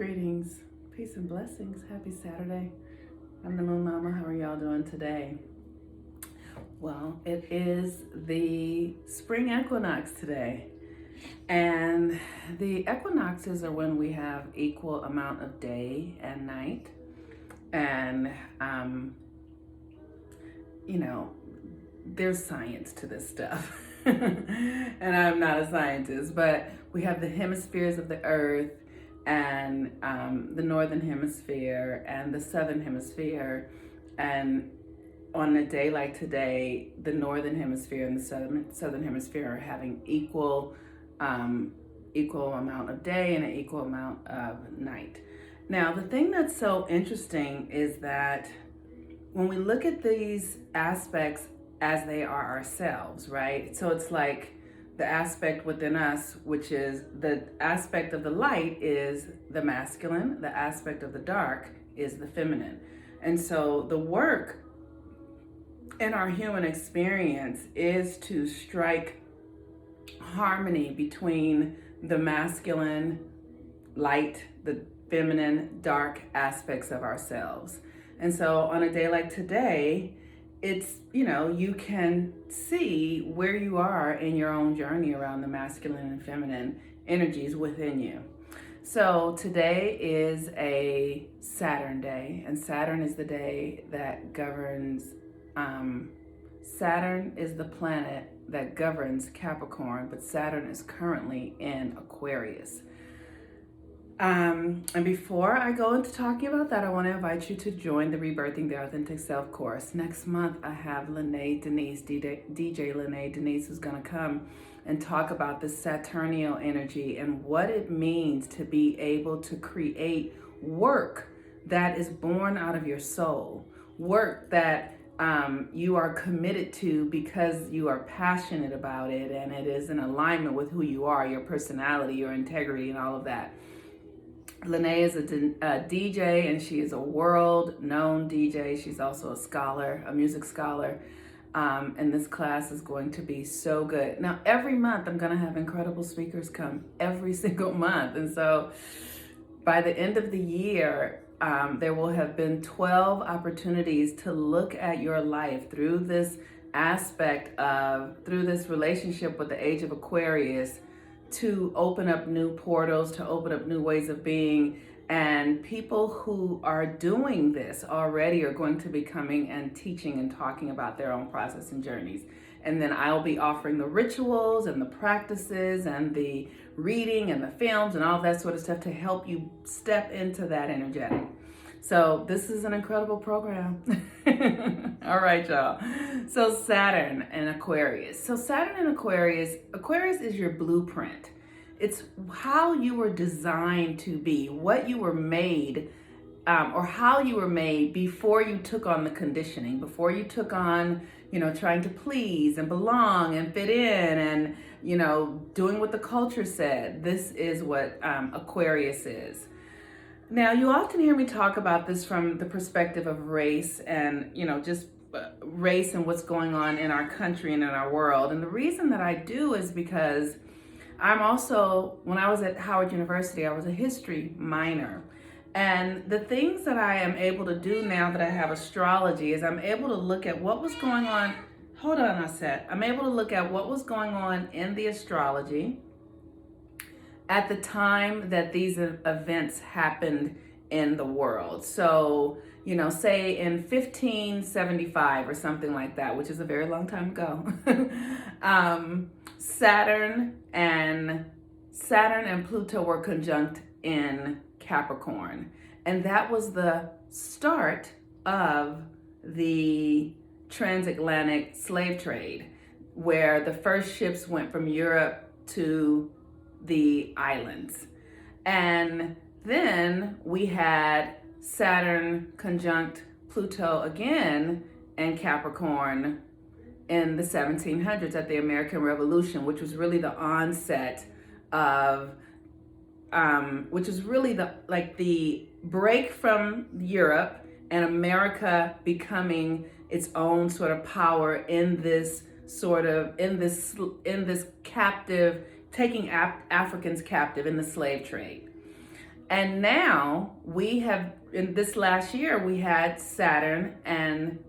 Greetings, peace and blessings. Happy Saturday. I'm the Moon Mama. How are y'all doing today? Well, it is the spring equinox today. And the equinoxes are when we have equal amount of day and night. And, there's science to this stuff. And I'm not a scientist, but we have the hemispheres of the earth and the northern hemisphere and the southern hemisphere. And on a day like today, the northern hemisphere and the southern hemisphere are having equal amount of day and an equal amount of night. Now, the thing that's so interesting is that when we look at these aspects as they are ourselves, right? So it's like the aspect within us, which is the aspect of the light is the masculine, the aspect of the dark is the feminine. And so the work in our human experience is to strike harmony between the masculine, light, the feminine, dark aspects of ourselves. And so on a day like today, it's, you can see where you are in your own journey around the masculine and feminine energies within you. So today is a Saturn day, and Saturn is the day that governs, Saturn is the planet that governs Capricorn, but Saturn is currently in Aquarius. And before I go into talking about that, I want to invite you to join the Rebirthing the Authentic Self course. Next month, I have DJ Lene Denise, who's going to come and talk about the Saturnial energy and what it means to be able to create work that is born out of your soul, work that you are committed to because you are passionate about it and it is in alignment with who you are, your personality, your integrity, and all of that. Lene is a DJ, and she is a world-known DJ. She's also a scholar, a music scholar, and this class is going to be so good. Now, every month I'm going to have incredible speakers come every single month, and so by the end of the year, there will have been 12 opportunities to look at your life through this through this relationship with the age of Aquarius, to open up new portals, to open up new ways of being. And people who are doing this already are going to be coming and teaching and talking about their own process and journeys. And then I'll be offering the rituals and the practices and the reading and the films and all that sort of stuff to help you step into that energetic. So this is an incredible program. All right, y'all. So Saturn and Aquarius. So Saturn and Aquarius is your blueprint. It's how you were designed to be, what you were made, or how you were made before you took on the conditioning, before you took on, trying to please and belong and fit in and, doing what the culture said. This is what Aquarius is. Now, you often hear me talk about this from the perspective of race and, just race and what's going on in our country and in our world. And the reason that I do is because I'm also, when I was at Howard University, I was a history minor. And the things that I am able to do now that I have astrology is I'm able to look at what was going on. Hold on a sec. I'm able to look at what was going on in the astrology at the time that these events happened in the world. So, say in 1575 or something like that, which is a very long time ago, Saturn and Pluto were conjunct in Capricorn. And that was the start of the transatlantic slave trade, where the first ships went from Europe to the islands. And then we had Saturn conjunct Pluto again in Capricorn in the 1700s at the American Revolution, which was really the onset of, which is really the break from Europe and America becoming its own sort of power in this captive, taking Africans captive in the slave trade. And now we have, in this last year, we had Saturn and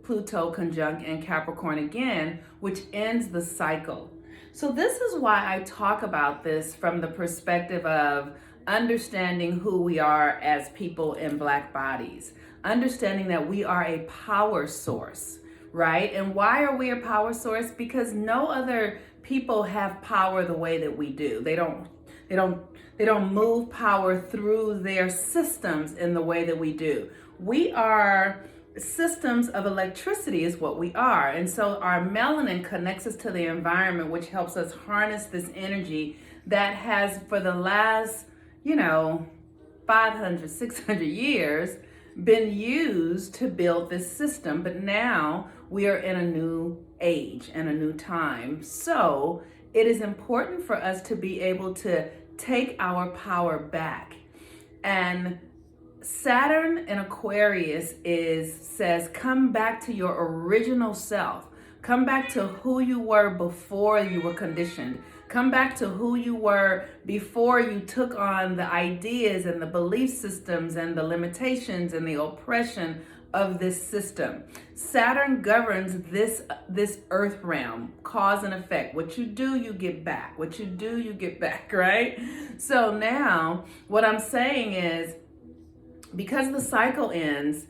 Pluto conjunct in Capricorn again, which ends the cycle. So this is why I talk about this from the perspective of understanding who we are as people in Black bodies, understanding that we are a power source, right? And why are we a power source? Because no other people have power the way that we do. They don't move power through their systems in the way that we do. We are systems of electricity is what we are. And so our melanin connects us to the environment, which helps us harness this energy that has for the last, 500, 600 years been used to build this system. But now we are in a new age and a new time. So it is important for us to be able to take our power back. And Saturn in Aquarius says, come back to your original self. Come back to who you were before you were conditioned. Come back to who you were before you took on the ideas and the belief systems and the limitations and the oppression of this system. Saturn governs this earth realm, cause and effect. What you do, you get back. What you do, you get back, right? So now what I'm saying is, because the cycle ends,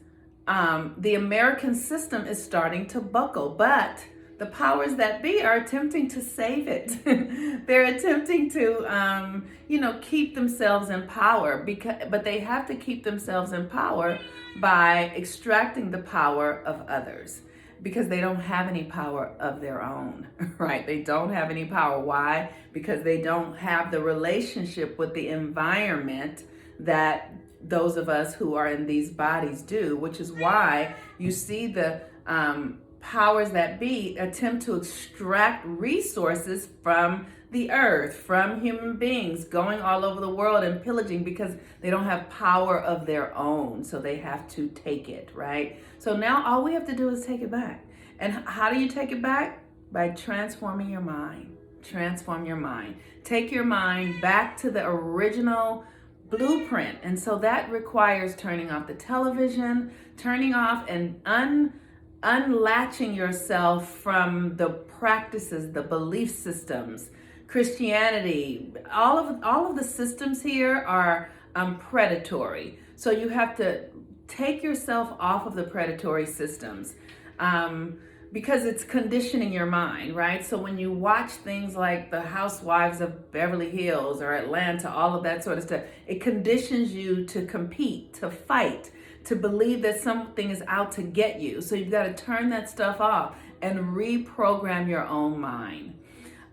the American system is starting to buckle, but the powers that be are attempting to save it. They're attempting to, keep themselves in power, but they have to keep themselves in power by extracting the power of others, because they don't have any power of their own, right? They don't have any power. Why? Because they don't have the relationship with the environment that those of us who are in these bodies do, which is why you see the powers that be attempt to extract resources from the earth, from human beings, going all over the world and pillaging, because they don't have power of their own. So they have to take it, right? So now all we have to do is take it back. And how do you take it back? By transforming your mind. Transform your mind. Take your mind back to the original blueprint. And so that requires turning off the television, turning off and unlatching yourself from the practices, the belief systems, Christianity. All of the systems here are predatory. So you have to take yourself off of the predatory systems. Because it's conditioning your mind, right? So when you watch things like the Housewives of Beverly Hills or Atlanta, all of that sort of stuff, it conditions you to compete, to fight, to believe that something is out to get you. So you've got to turn that stuff off and reprogram your own mind.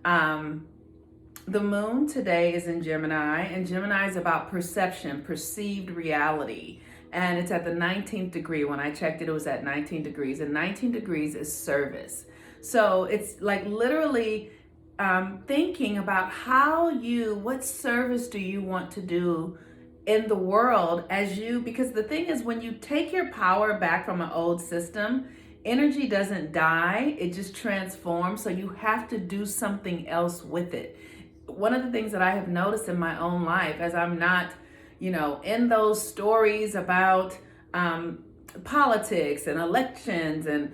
The moon today is in Gemini, and Gemini is about perception, perceived reality. And it's at the 19th degree. When I checked it, it was at 19 degrees. And 19 degrees is service. So it's like literally thinking about what service do you want to do in the world because the thing is, when you take your power back from an old system, energy doesn't die, it just transforms. So you have to do something else with it. One of the things that I have noticed in my own life, as I'm not in those stories about politics and elections and,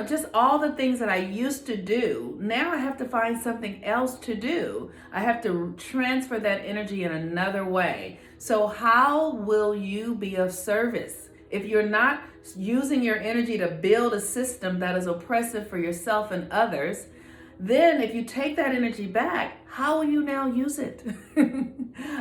just all the things that I used to do. Now I have to find something else to do. I have to transfer that energy in another way. So how will you be of service if you're not using your energy to build a system that is oppressive for yourself and others? Then if you take that energy back, how will you now use it?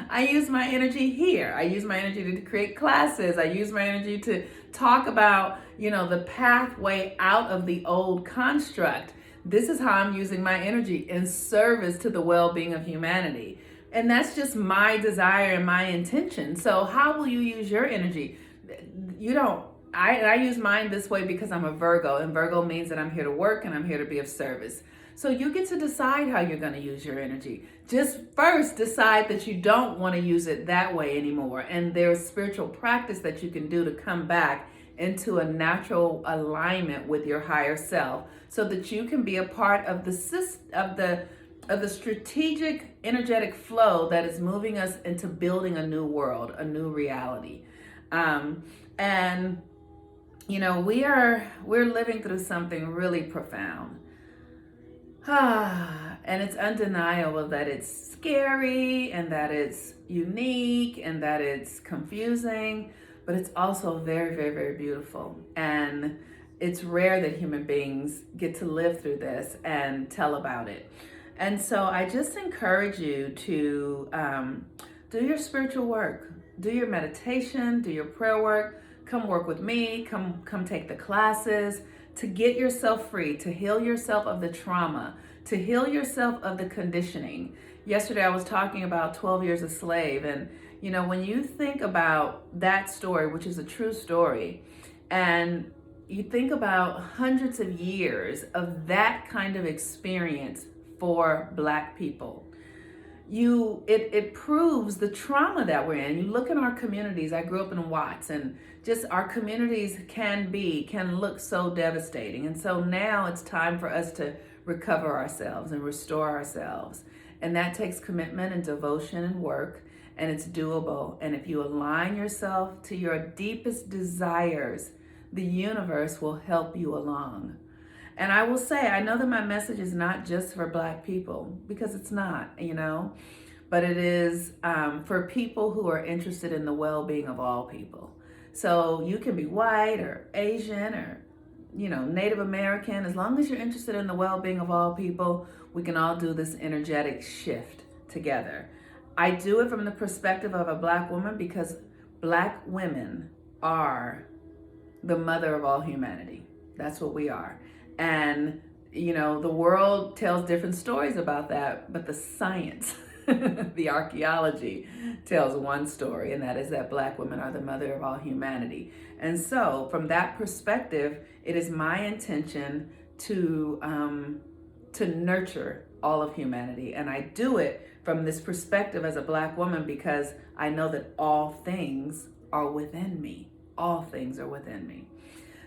I use my energy here. I use my energy to create classes. I use my energy to talk about, the pathway out of the old construct. This is how I'm using my energy in service to the well-being of humanity. And that's just my desire and my intention. So how will you use your energy? I use mine this way because I'm a Virgo, and Virgo means that I'm here to work and I'm here to be of service. So you get to decide how you're going to use your energy. Just first decide that you don't want to use it that way anymore. And there's spiritual practice that you can do to come back into a natural alignment with your higher self, so that you can be a part of the of the strategic energetic flow that is moving us into building a new world, a new reality. And you know, we're living through something really profound. And it's undeniable that it's scary and that it's unique and that it's confusing, but it's also very, very, very beautiful. And it's rare that human beings get to live through this and tell about it. And so I just encourage you to do your spiritual work, do your meditation, do your prayer work, come work with me, come take the classes, to get yourself free, to heal yourself of the trauma, to heal yourself of the conditioning. Yesterday I was talking about 12 Years a Slave, and you know, when you think about that story, which is a true story, and you think about hundreds of years of that kind of experience for Black people, it proves the trauma that we're in. You look in our communities. I grew up in Watts, and just our communities can look so devastating. And so now it's time for us to recover ourselves and restore ourselves. And that takes commitment and devotion and work, and it's doable. And if you align yourself to your deepest desires, the universe will help you along. And I will say, I know that my message is not just for Black people, because it's not, you know, but it is for people who are interested in the well-being of all people. So you can be white or Asian or, you know, Native American. As long as you're interested in the well-being of all people, we can all do this energetic shift together. I do it from the perspective of a Black woman because Black women are the mother of all humanity. That's what we are. And, you know, the world tells different stories about that, but the science, the archaeology tells one story, and that is that Black women are the mother of all humanity. And so from that perspective, it is my intention to nurture all of humanity. And I do it from this perspective as a Black woman because I know that all things are within me. All things are within me.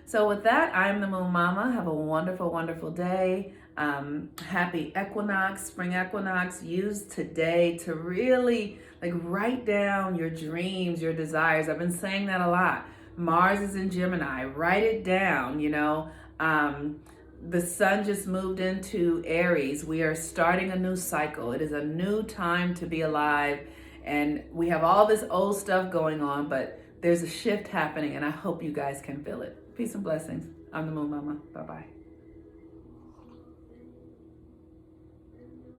So with that, I'm the Moon Mama. Have a wonderful, wonderful day. Happy equinox, spring equinox. Use today to really write down your dreams, your desires. I've been saying that a lot. Mars is in Gemini. Write it down, you know. The sun just moved into Aries. We are starting a new cycle. It is a new time to be alive. And we have all this old stuff going on, but there's a shift happening, and I hope you guys can feel it. Peace and blessings. I'm the Moon Mama. Bye-bye.